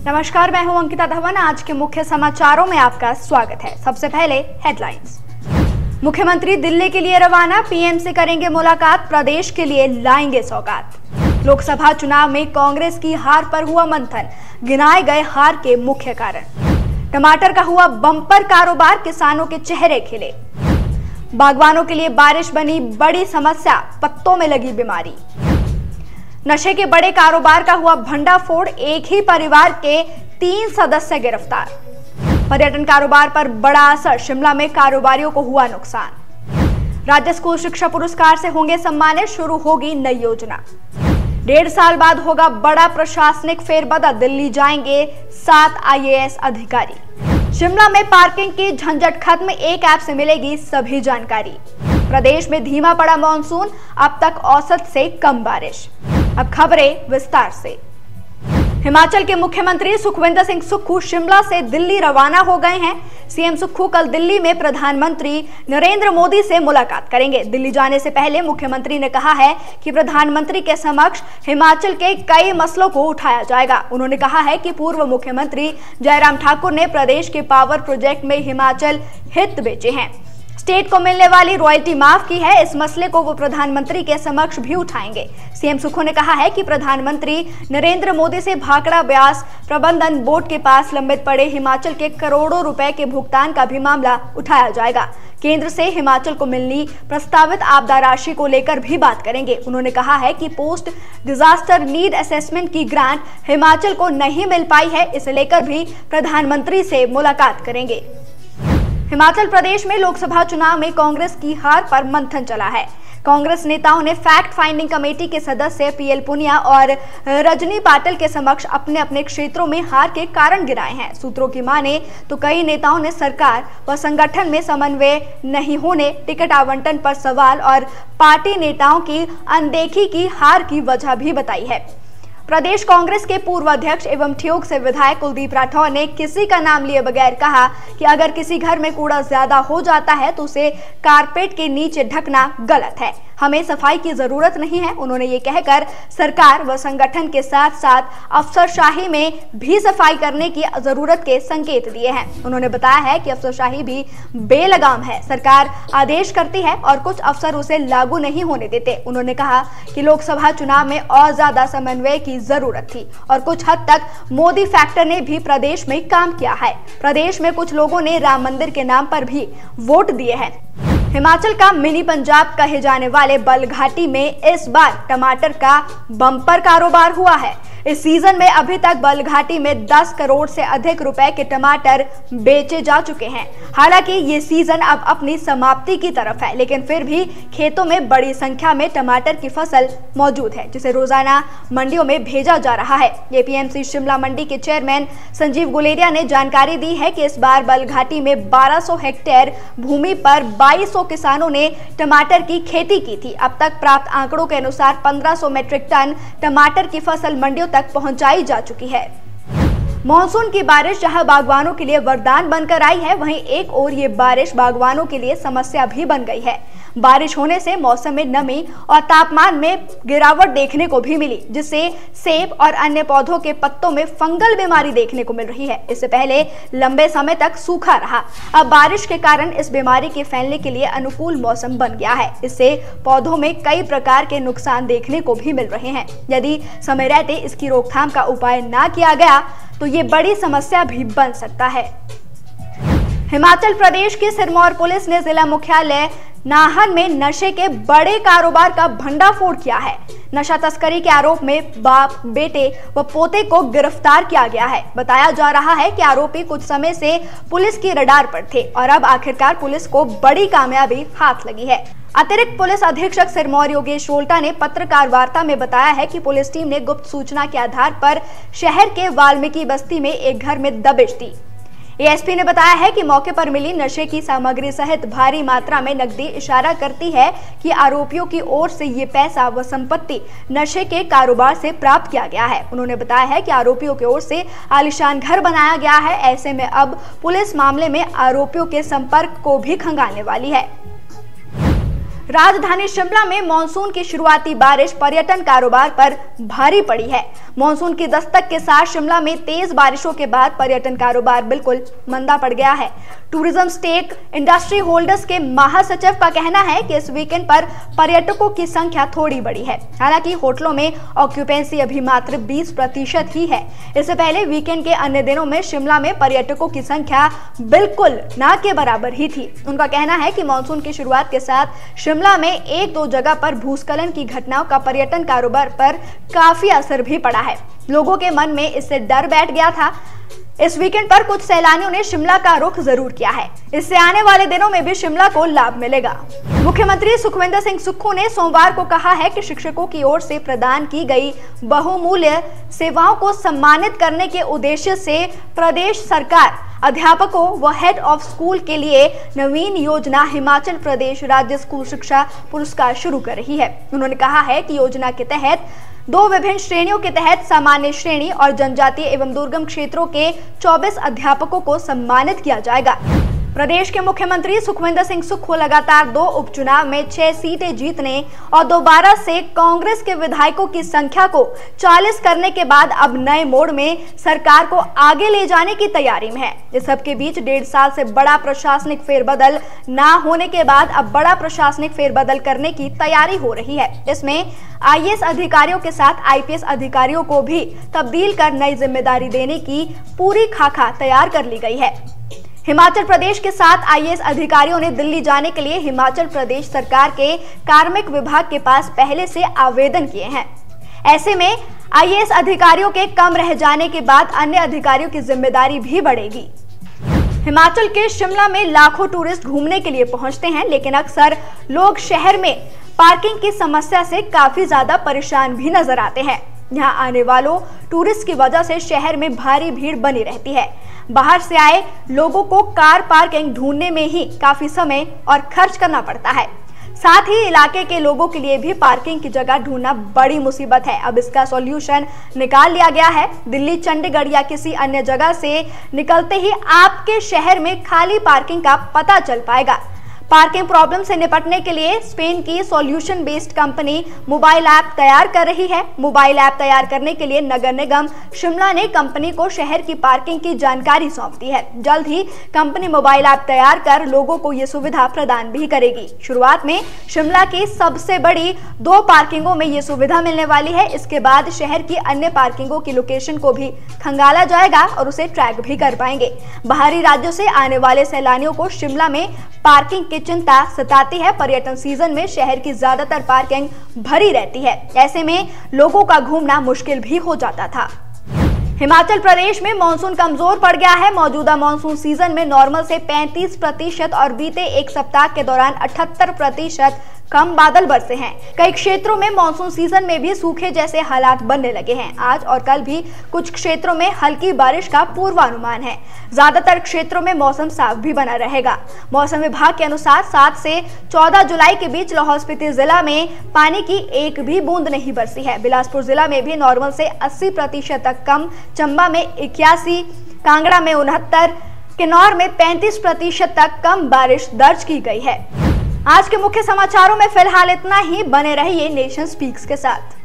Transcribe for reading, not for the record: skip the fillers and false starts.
नमस्कार, मैं हूं अंकिता धवन। आज के मुख्य समाचारों में आपका स्वागत है। सबसे पहले हेडलाइंस। मुख्यमंत्री दिल्ली के लिए रवाना, पीएम से करेंगे मुलाकात, प्रदेश के लिए लाएंगे सौगात। लोकसभा चुनाव में कांग्रेस की हार पर हुआ मंथन, गिनाए गए हार के मुख्य कारण। टमाटर का हुआ बम्पर कारोबार, किसानों के चेहरे खिले। बागवानों के लिए बारिश बनी बड़ी समस्या, पत्तों में लगी बीमारी। नशे के बड़े कारोबार का हुआ भंडाफोड़, एक ही परिवार के 3 सदस्य गिरफ्तार। पर्यटन कारोबार पर बड़ा असर, शिमला में कारोबारियों को हुआ नुकसान। राज्य स्कूल शिक्षा पुरस्कार से होंगे सम्मानित, शुरू होगी नई योजना। 1.5 साल बाद होगा बड़ा प्रशासनिक फेरबदल, दिल्ली जाएंगे 7 IAS अधिकारी। शिमला में पार्किंग की झंझट खत्म, एक ऐप से मिलेगी सभी जानकारी। प्रदेश में धीमा पड़ा मॉनसून, अब तक औसत से कम बारिश। अब खबरें विस्तार से। हिमाचल के मुख्यमंत्री सुखविंदर सिंह सुक्खू शिमला से दिल्ली रवाना हो गए हैं। सीएम सुक्खू कल दिल्ली में प्रधानमंत्री नरेंद्र मोदी से मुलाकात करेंगे। दिल्ली जाने से पहले मुख्यमंत्री ने कहा है कि प्रधानमंत्री के समक्ष हिमाचल के कई मसलों को उठाया जाएगा। उन्होंने कहा है कि पूर्व मुख्यमंत्री जयराम ठाकुर ने प्रदेश के पावर प्रोजेक्ट में हिमाचल हित बेचे हैं, स्टेट को मिलने वाली रॉयल्टी माफ की है। इस मसले को वो प्रधानमंत्री के समक्ष भी उठाएंगे। सीएम सुक्खू ने कहा है कि प्रधानमंत्री नरेंद्र मोदी से भाखड़ा ब्यास प्रबंधन बोर्ड के पास लंबित पड़े हिमाचल के करोड़ों रुपए के भुगतान का भी मामला उठाया जाएगा। केंद्र से हिमाचल को मिलनी प्रस्तावित आपदा राशि को लेकर भी बात करेंगे। उन्होंने कहा है कि पोस्ट डिजास्टर नीड असेसमेंट की ग्रांट हिमाचल को नहीं मिल पाई है, इसे लेकर भी प्रधानमंत्री से मुलाकात करेंगे। हिमाचल प्रदेश में लोकसभा चुनाव में कांग्रेस की हार पर मंथन चला है। कांग्रेस नेताओं ने फैक्ट फाइंडिंग कमेटी के सदस्य PL पुनिया और रजनी पाटिल के समक्ष अपने अपने क्षेत्रों में हार के कारण गिनाए हैं। सूत्रों की माने तो कई नेताओं ने सरकार व संगठन में समन्वय नहीं होने, टिकट आवंटन पर सवाल और पार्टी नेताओं की अनदेखी की हार की वजह भी बताई है। प्रदेश कांग्रेस के पूर्व अध्यक्ष एवं ठियोग से विधायक कुलदीप राठौर ने किसी का नाम लिए बगैर कहा कि अगर किसी घर में कूड़ा ज्यादा हो जाता है तो उसे कारपेट के नीचे ढकना गलत है, हमें सफाई की जरूरत नहीं है। उन्होंने ये कहकर सरकार व संगठन के साथ साथ अफसरशाही में भी सफाई करने की जरूरत के संकेत दिए हैं। उन्होंने बताया है कि अफसरशाही भी बेलगाम है, सरकार आदेश करती है और कुछ अफसर उसे लागू नहीं होने देते। उन्होंने कहा कि लोकसभा चुनाव में और ज्यादा समन्वय की जरूरत थी और कुछ हद तक मोदी फैक्टर ने भी प्रदेश में काम किया है। प्रदेश में कुछ लोगों ने राम मंदिर के नाम पर भी वोट दिए हैं। हिमाचल का मिनी पंजाब कहे जाने वाले बलघाटी में इस बार टमाटर का बम्पर कारोबार हुआ है। इस सीजन में अभी तक बलघाटी में 10 करोड़ से अधिक रुपए के टमाटर बेचे जा चुके हैं। हालांकि ये सीजन अब अपनी समाप्ति की तरफ है, लेकिन फिर भी खेतों में बड़ी संख्या में टमाटर की फसल मौजूद है, जिसे रोजाना मंडियों में भेजा जा रहा है। APMC शिमला मंडी के चेयरमैन संजीव गुलेरिया ने जानकारी दी है कि इस बार बलघाटी में 1200 हेक्टेयर भूमि पर 2200 किसानों ने टमाटर की खेती की थी। अब तक प्राप्त आंकड़ों के अनुसार 1500 मीट्रिक टन टमाटर की फसल मंडियों तक पहुंचाई जा चुकी है। मॉनसून की बारिश जहां बागवानों के लिए वरदान बनकर आई है, वहीं एक ओर ये बारिश बागवानों के लिए समस्या भी बन गई है। बारिश होने से मौसम में नमी और तापमान में गिरावट देखने को भी मिली, जिससे सेब और अन्य पौधों के पत्तों में फंगल बीमारी देखने को मिल रही है। इससे पहले लंबे समय तक सूखा रहा, अब बारिश के कारण इस बीमारी के फैलने के लिए अनुकूल मौसम बन गया है। इससे पौधों में कई प्रकार के नुकसान देखने को भी मिल रहे हैं। यदि समय रहते इसकी रोकथाम का उपाय ना किया गया तो ये बड़ी समस्या भी बन सकता है। हिमाचल प्रदेश की सिरमौर पुलिस ने जिला मुख्यालय नाहन में नशे के बड़े कारोबार का भंडाफोड़ किया है। नशा तस्करी के आरोप में बाप, बेटे व पोते को गिरफ्तार किया गया है। बताया जा रहा है कि आरोपी कुछ समय से पुलिस की रडार पर थे और अब आखिरकार पुलिस को बड़ी कामयाबी हाथ लगी है। अतिरिक्त पुलिस अधीक्षक सिरमौर योगेश रोल्टा ने पत्रकार वार्ता में बताया है कि पुलिस टीम ने गुप्त सूचना के आधार पर शहर के वाल्मीकि बस्ती में एक घर में दबिश दी। ASP ने बताया है कि मौके पर मिली नशे की सामग्री सहित भारी मात्रा में नकदी इशारा करती है कि आरोपियों की ओर से ये पैसा व संपत्ति नशे के कारोबार से प्राप्त किया गया है। उन्होंने बताया है कि आरोपियों की ओर से आलीशान घर बनाया गया है। ऐसे में अब पुलिस मामले में आरोपियों के संपर्क को भी खंगालने वाली है। राजधानी शिमला में मानसून की शुरुआती बारिश पर्यटन कारोबार पर भारी पड़ी है। मानसून की दस्तक के साथ शिमला में तेज बारिशों के बाद पर्यटन कारोबार बिल्कुल मंदा पड़ गया है। टूरिज्म स्टेक इंडस्ट्री होल्डर्स के महासचिव का कहना है कि इस वीकेंड पर पर्यटकों की संख्या थोड़ी बढ़ी है। हालांकि होटलों में ऑक्यूपेंसी अभी मात्र 20% ही है। इससे पहले वीकेंड के अन्य दिनों में शिमला में पर्यटकों की संख्या बिल्कुल ना के बराबर ही थी। उनका कहना है कि मानसून की शुरुआत के साथ शिमला में एक दो जगह पर भूस्खलन की घटनाओं का पर्यटन कारोबार पर काफी असर भी पड़ा है। लोगों के मन में इससे डर बैठ गया था। इस वीकेंड पर कुछ सैलानियों ने शिमला का रुख जरूर किया है। इससे आने वाले दिनों में भी शिमला को लाभ मिलेगा। मुख्यमंत्री सुखविंदर सिंह सुक्खू ने सोमवार को कहा है कि शिक्षकों की ओर से प्रदान की गई बहुमूल्य सेवाओं को सम्मानित करने के उद्देश्य से प्रदेश सरकार अध्यापकों व हेड ऑफ स्कूल के लिए नवीन योजना हिमाचल प्रदेश राज्य स्कूल शिक्षा पुरस्कार शुरू कर रही है। उन्होंने कहा है कि योजना के तहत 2 विभिन्न श्रेणियों के तहत सामान्य श्रेणी और जनजातीय एवं दुर्गम क्षेत्रों के 24 अध्यापकों को सम्मानित किया जाएगा। प्रदेश के मुख्यमंत्री सुखविंदर सिंह सुक्खू लगातार 2 उपचुनाव में 6 सीटें जीतने और दोबारा से कांग्रेस के विधायकों की संख्या को 40 करने के बाद अब नए मोड़ में सरकार को आगे ले जाने की तैयारी में है। इस सब के बीच 1.5 साल से बड़ा प्रशासनिक फेरबदल ना होने के बाद अब बड़ा प्रशासनिक फेरबदल करने की तैयारी हो रही है। इसमें IAS अधिकारियों के साथ IPS अधिकारियों को भी तब्दील कर नई जिम्मेदारी देने की पूरी खाका तैयार कर ली गई है। हिमाचल प्रदेश के 7 IAS अधिकारियों ने दिल्ली जाने के लिए हिमाचल प्रदेश सरकार के कार्मिक विभाग के पास पहले से आवेदन किए हैं। ऐसे में IAS अधिकारियों के कम रह जाने के बाद अन्य अधिकारियों की जिम्मेदारी भी बढ़ेगी। हिमाचल के शिमला में लाखों टूरिस्ट घूमने के लिए पहुंचते हैं, लेकिन अक्सर लोग शहर में पार्किंग की समस्या से काफी ज्यादा परेशान भी नजर आते हैं। यहाँ आने वालों टूरिस्ट की वजह से शहर में भारी भीड़ बनी रहती है। बाहर से आए लोगों को कार पार्किंग ढूंढने में ही काफी समय और खर्च करना पड़ता है। साथ ही इलाके के लोगों के लिए भी पार्किंग की जगह ढूंढना बड़ी मुसीबत है। अब इसका सॉल्यूशन निकाल लिया गया है। दिल्ली, चंडीगढ़ या किसी अन्य जगह से निकलते ही आपके शहर में खाली पार्किंग का पता चल पाएगा। पार्किंग प्रॉब्लम से निपटने के लिए स्पेन की solution based company mobile app तैयार कर रही है। मोबाइल ऐप तैयार करने के लिए नगर निगम शिमला ने कंपनी को शहर की पार्किंग की जानकारी सौंप दी है। जल्द ही कंपनी मोबाइल ऐप तैयार कर लोगों को ये सुविधा प्रदान भी करेगी। शुरुआत में शिमला की सबसे बड़ी 2 पार्किंगों में ये सुविधा मिलने वाली है। इसके बाद शहर की अन्य पार्किंगों की लोकेशन को भी खंगाला जाएगा और उसे ट्रैक भी कर पाएंगे। बाहरी राज्यों से आने वाले सैलानियों को शिमला में पार्किंग की चिंता सताती है। पर्यटन सीजन में शहर की ज्यादातर पार्किंग भरी रहती है। ऐसे में लोगों का घूमना मुश्किल भी हो जाता था। हिमाचल प्रदेश में मानसून कमजोर पड़ गया है। मौजूदा मानसून सीजन में नॉर्मल से 35% और बीते एक सप्ताह के दौरान 78% कम बादल बरसे हैं। कई क्षेत्रों में मानसून सीजन में भी सूखे जैसे हालात बनने लगे हैं। आज और कल भी कुछ क्षेत्रों में हल्की बारिश का पूर्वानुमान है। ज्यादातर क्षेत्रों में मौसम साफ भी बना रहेगा। मौसम विभाग के अनुसार 7 से 14 जुलाई के बीच लाहौल स्पीति जिला में पानी की एक भी बूंद नहीं बरसी है। बिलासपुर जिला में भी नॉर्मल से 80% तक कम, चंबा में 81, कांगड़ा में 69, किन्नौर में 35% तक कम बारिश दर्ज की गई है। आज के मुख्य समाचारों में फिलहाल इतना ही। बने रहिए नेशन स्पीक्स के साथ।